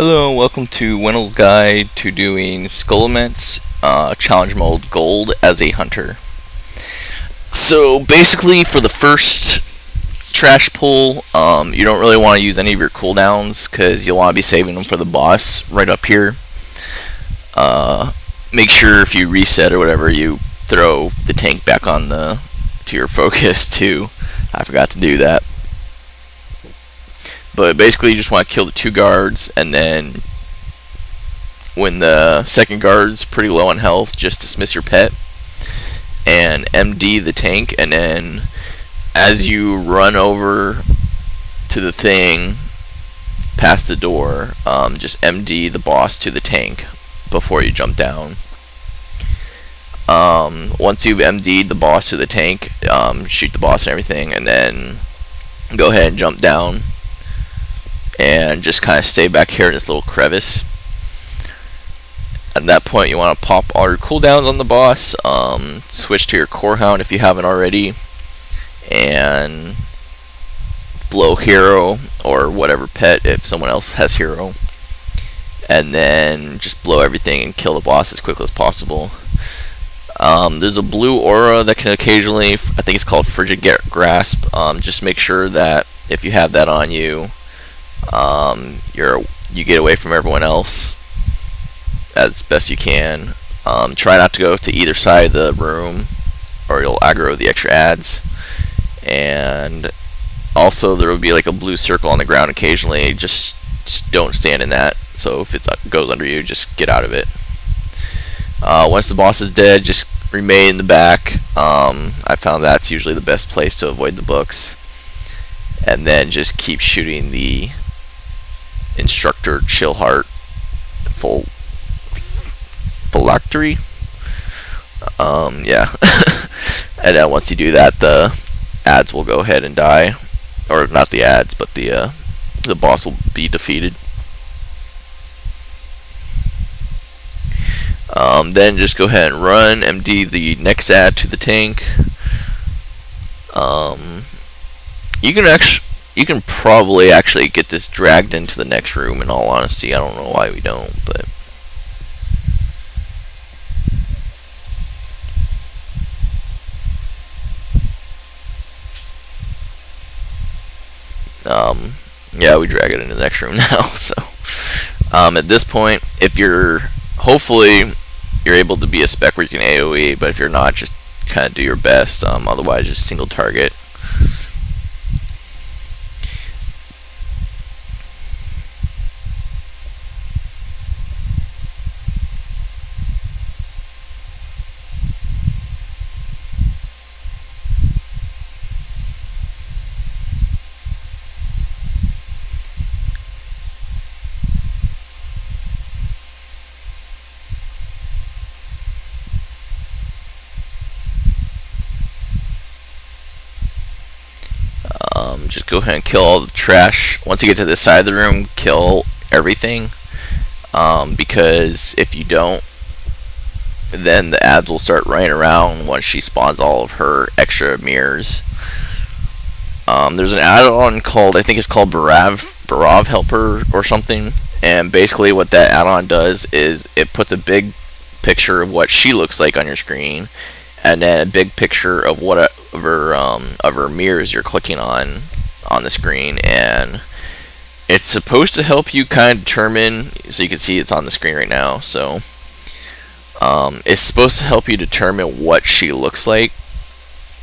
Hello and welcome to wenll's guide to doing Scholomance challenge mode gold as a hunter. So basically for the first trash pull, you don't really want to use any of your cooldowns because you'll want to be saving them for the boss right up here. Make sure if you reset or whatever, you throw the tank back on to your focus too. I forgot to do that. But basically you just want to kill the two guards, and then when the second guard's pretty low on health, just dismiss your pet and MD the tank, and then as you run over to the thing past the door, just MD the boss to the tank before you jump down. Once you've MD'd the boss to the tank, shoot the boss and everything, and then go ahead and jump down and just kind of stay back here in this little crevice. At that point you want to pop all your cooldowns on the boss, switch to your core hound if you haven't already, and blow hero or whatever pet if someone else has hero, and then just blow everything and kill the boss as quickly as possible. There's a blue aura that can occasionally, I think it's called Frigid Grasp. Just make sure that if you have that on you, you get away from everyone else as best you can. Try not to go to either side of the room or you'll aggro the extra ads. And also there will be like a blue circle on the ground occasionally. Just don't stand in that. So if it goes under you, just get out of it. Once the boss is dead, just remain in the back. I found that's usually the best place to avoid the books. And then just keep shooting the instructor Chillheart phylactery. Yeah. And then once you do that, the ads will go ahead and die, or not the ads, but the boss will be defeated. Then just go ahead and run, MD the next ad to the tank. You can probably actually get this dragged into the next room, in all honesty. I don't know why we don't, but yeah, we drag it into the next room now. So at this point, if hopefully you're able to be a spec where you can AoE, but if you're not, just kind of do your best. Otherwise, just single target. Just go ahead and kill all the trash. Once you get to this side of the room, kill everything, because if you don't, then the ads will start running around once she spawns all of her extra mirrors. There's an add-on called, I think it's called Barav Helper or something, and basically what that add-on does is it puts a big picture of what she looks like on your screen, and then a big picture of whatever of her mirrors you're clicking on the screen, and it's supposed to help you kind of determine, so you can see it's on the screen right now, so it's supposed to help you determine what she looks like,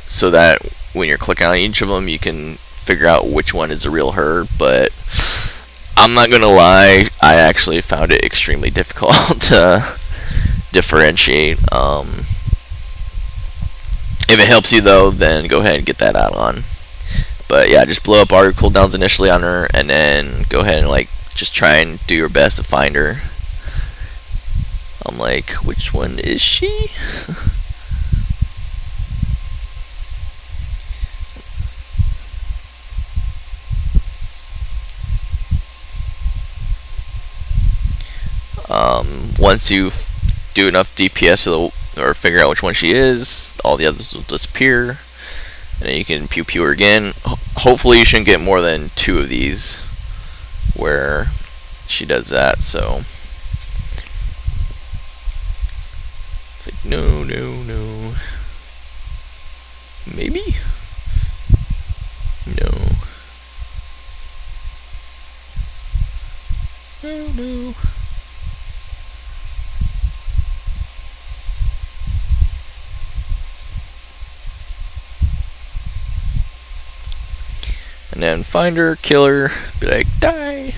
so that when you're clicking on each of them you can figure out which one is the real her. But I'm not gonna lie, I actually found it extremely difficult to differentiate. If it helps you though, then go ahead and get that add-on. But yeah, just blow up all your cooldowns initially on her, and then go ahead and just try and do your best to find her. I'm like, which one is she? Once you do enough DPS or figure out which one she is, all the others will disappear. And then you can pew pew her again. Hopefully you shouldn't get more than 2 of these, where she does that. So it's like no, no, no. Maybe? No. No, no. And then find her, kill her, be like, die.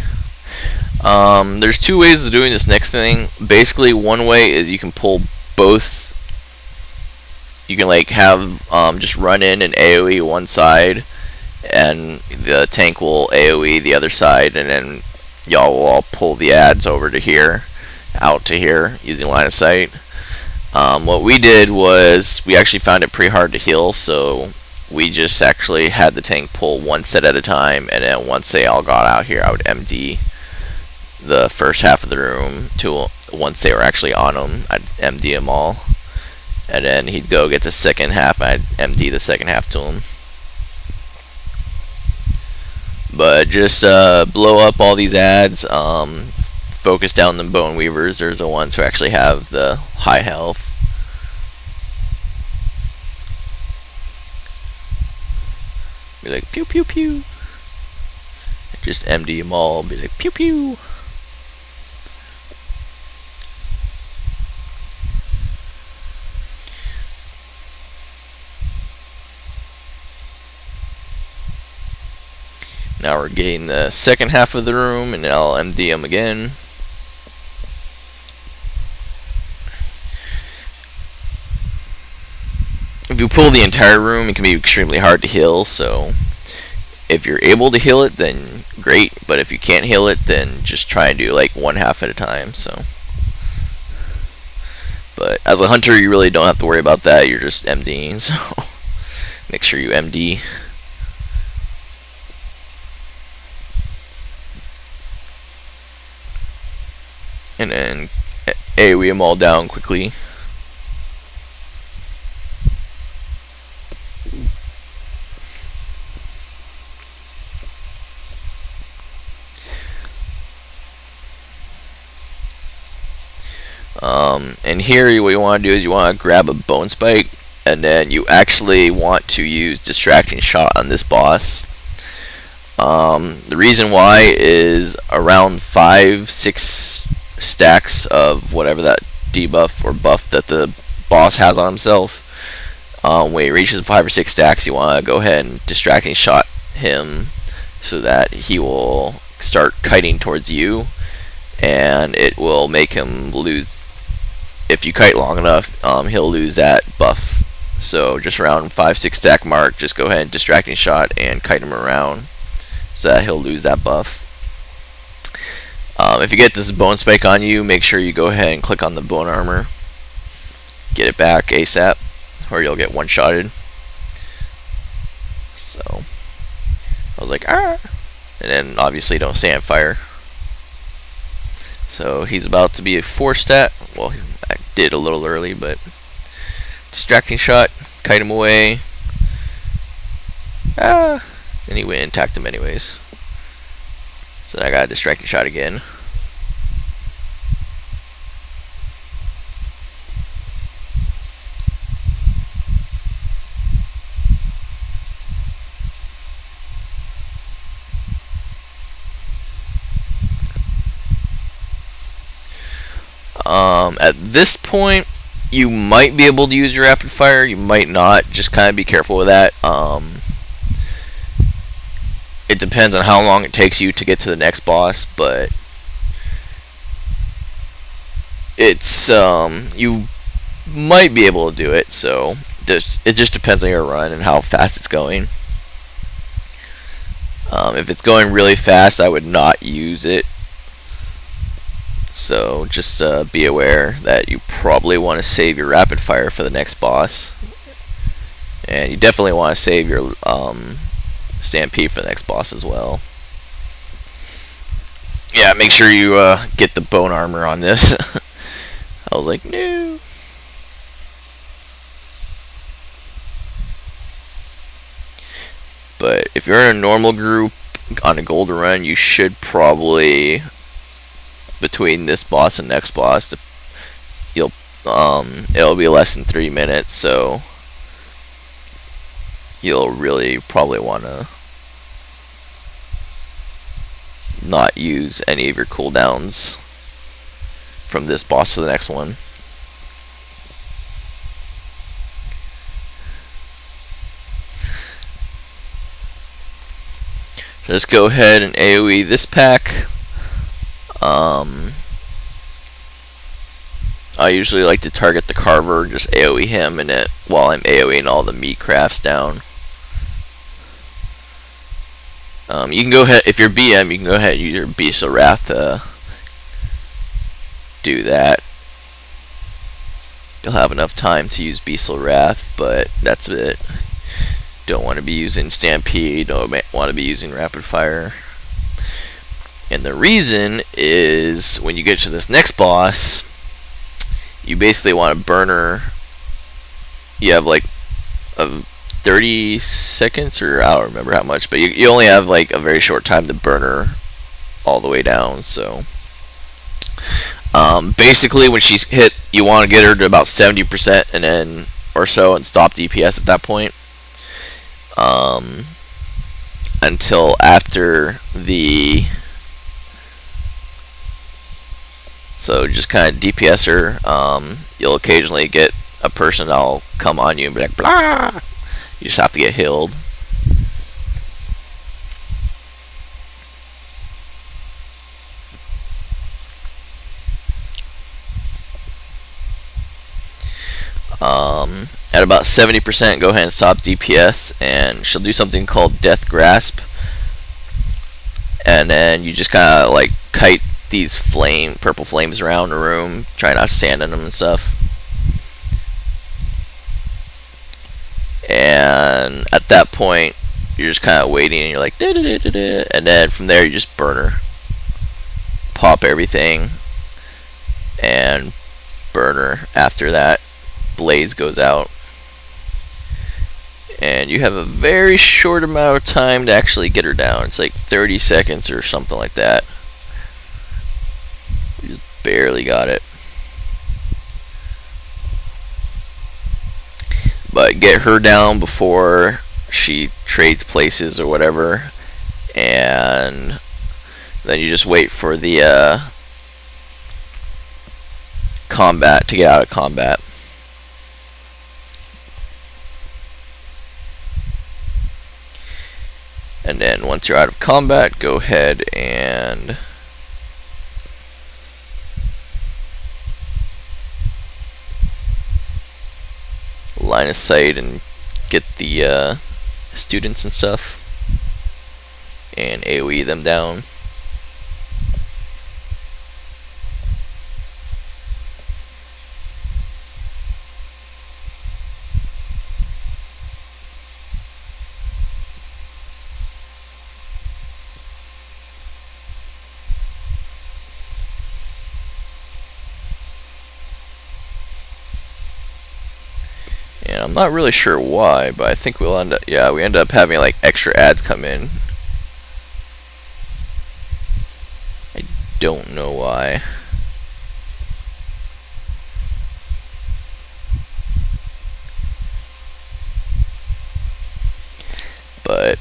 There's two ways of doing this next thing. Basically, one way is you can pull both. You can like have just run in and AoE one side, and the tank will AoE the other side, and then y'all will all pull the ads over to here, out to here, using line of sight. What we did was we actually found it pretty hard to heal, so we just actually had the tank pull one set at a time, and then once they all got out here, I would MD the first half of the room to once they were actually on them, I'd MD them all, and then he'd go get the second half, and I'd MD the second half to him. But just blow up all these ads. Focus down the bone weavers. There's the ones who actually have the high health. Be like pew pew pew. Just MD them all. Be like pew pew. Now we're getting the second half of the room, and I'll MD them again. If you pull the entire room, it can be extremely hard to heal, so if you're able to heal it, then great, but if you can't heal it, then just try and do like one half at a time. So, but as a hunter, you really don't have to worry about that. You're just MDing, so make sure you MD. And then AoE them all down quickly. And here what you want to do is you want to grab a bone spike, and then you actually want to use distracting shot on this boss. The reason why is around 5-6 stacks of whatever that debuff or buff that the boss has on himself. When he reaches 5 or 6 stacks, you want to go ahead and distracting shot him so that he will start kiting towards you, and it will make him lose. If you kite long enough, he'll lose that buff. So just around 5-6 stack mark, just go ahead and distracting shot and kite him around so that he'll lose that buff. If you get this bone spike on you, make sure you go ahead and click on the bone armor. Get it back ASAP, or you'll get one-shotted. So I was like, ah, and then obviously don't stay on fire. So he's about to be a 4-stat. Well, I did a little early, but distracting shot, kite him away. Ah, and he went and attacked him anyways. So I got a distracting shot again. At this point, you might be able to use your rapid fire, you might not. Just kind of be careful with that. It depends on how long it takes you to get to the next boss, but it's you might be able to do it. So it just depends on your run and how fast it's going. If it's going really fast, I would not use it. So just be aware that you probably want to save your rapid fire for the next boss, and you definitely want to save your stampede for the next boss as well. Yeah, make sure you get the bone armor on this. I was like, no. But if you're in a normal group on a golden run, you should probably between this boss and next boss, you'll it'll be less than 3 minutes, so you'll really probably want to not use any of your cooldowns from this boss to the next one. Just go ahead and AoE this pack. I usually like to target the Carver, just AoE him in it while I'm AoEing all the meat crafts down. You can go ahead, if you're BM, you can go ahead and use your Beast of Wrath to do that. You'll have enough time to use Beast of Wrath, but that's it. Don't want to be using Stampede, don't want to be using Rapid Fire. And the reason is when you get to this next boss, you basically want a burner. You have like a 30 seconds, or I don't remember how much, but you only have like a very short time to burner all the way down. So basically when she's hit, you want to get her to about 70% and then or so, and stop DPS at that point, until after the, so just kind of DPS her. You'll occasionally get a person that'll come on you and be like, blah! You just have to get healed. At about 70%, go ahead and stop DPS, and she'll do something called Death Grasp. And then you just kind of like kite these purple flames around the room, try not to stand in them and stuff. And at that point, you're just kind of waiting, and you're like, da, da, da, da, da. And then from there, you just burn her, pop everything, and burn her. After that, blaze goes out, and you have a very short amount of time to actually get her down. It's like 30 seconds or something like that. You just barely got it. But get her down before she trades places or whatever, and then you just wait for the combat to get out of combat. And then once you're out of combat, go ahead and line of sight and get the students and stuff and AoE them down. And I'm not really sure why, but I think we'll end up, yeah, we end up having like extra ads come in. I don't know why. But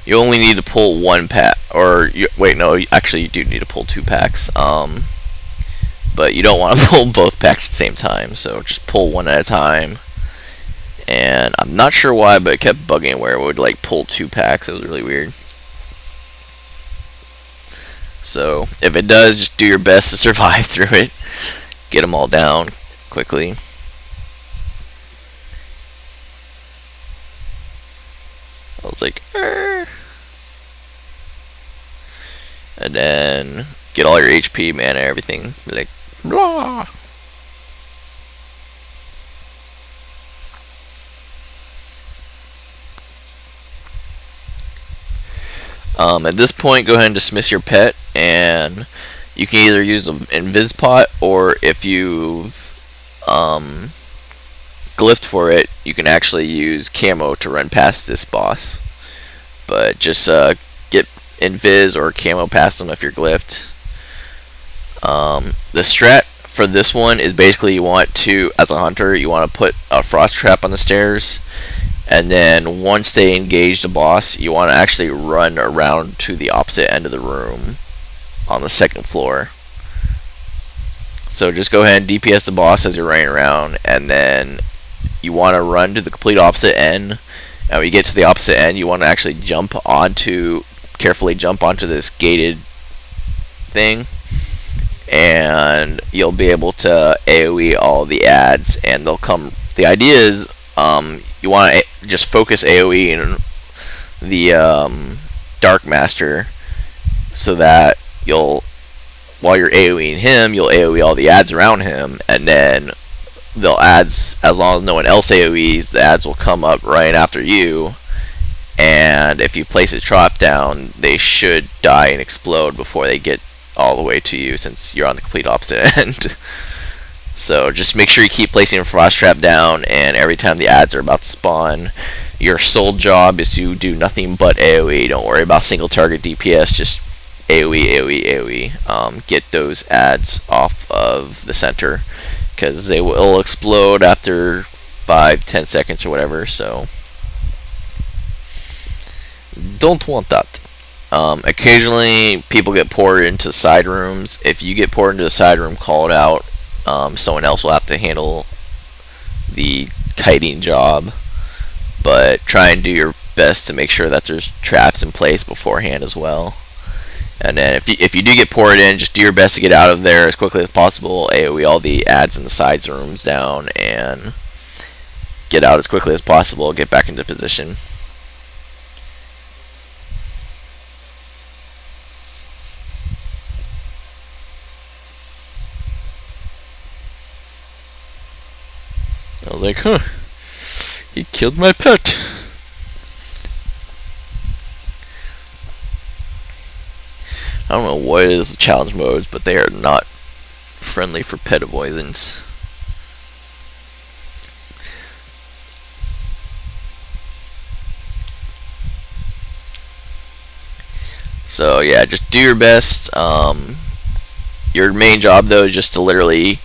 you only need to pull one pack, or wait, no, actually you do need to pull 2 packs. But you don't want to pull both packs at the same time, so just pull one at a time. And I'm not sure why, but it kept bugging where it would like pull 2 packs. It was really weird. So if it does, just do your best to survive through it. Get them all down quickly. I was like, Arr. And then get all your HP, mana, everything. Be like, blah. At this point, go ahead and dismiss your pet, and you can either use an invis pot, or if you've glyphed for it, you can actually use camo to run past this boss. But just get invis or camo past them if you're glyphed. The strat for this one is basically you want to, as a hunter, you want to put a frost trap on the stairs, and then once they engage the boss, you want to actually run around to the opposite end of the room on the second floor. So just go ahead and DPS the boss as you're running around, and then you want to run to the complete opposite end. And when you get to the opposite end, you want to actually carefully jump onto this gated thing, and you'll be able to AoE all the ads, and they'll come. The idea is you want to just focus AoE in the Dark Master, so that while you're AoEing him, you'll AoE all the ads around him, and then they'll ads, as long as no one else AoEs, the ads will come up right after you, and if you place a trap down, they should die and explode before they get all the way to you, since you're on the complete opposite end. So just make sure you keep placing a frost trap down, and every time the ads are about to spawn, your sole job is to do nothing but AoE. Don't worry about single target DPS, just AoE, AoE, AoE. Get those ads off of the center, because they will explode after 5-10 seconds or whatever, so don't want that. Occasionally people get poured into side rooms. If you get poured into a side room, call it out. Someone else will have to handle the kiting job, but try and do your best to make sure that there's traps in place beforehand as well. And then if you do get poured in, just do your best to get out of there as quickly as possible. AoE all the ads in the sides rooms down, and get out as quickly as possible. Get back into position. I was like, huh, he killed my pet. I don't know what it is with challenge modes, but they are not friendly for pet avoidance. So yeah, just do your best. Your main job though is just to literally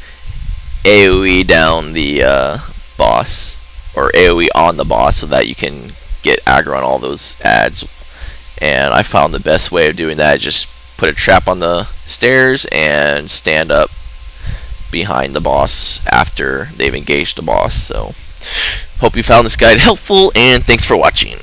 AoE down the boss, or AoE on the boss, so that you can get aggro on all those ads. And I found the best way of doing that is just put a trap on the stairs and stand up behind the boss after they've engaged the boss. So hope you found this guide helpful, and thanks for watching.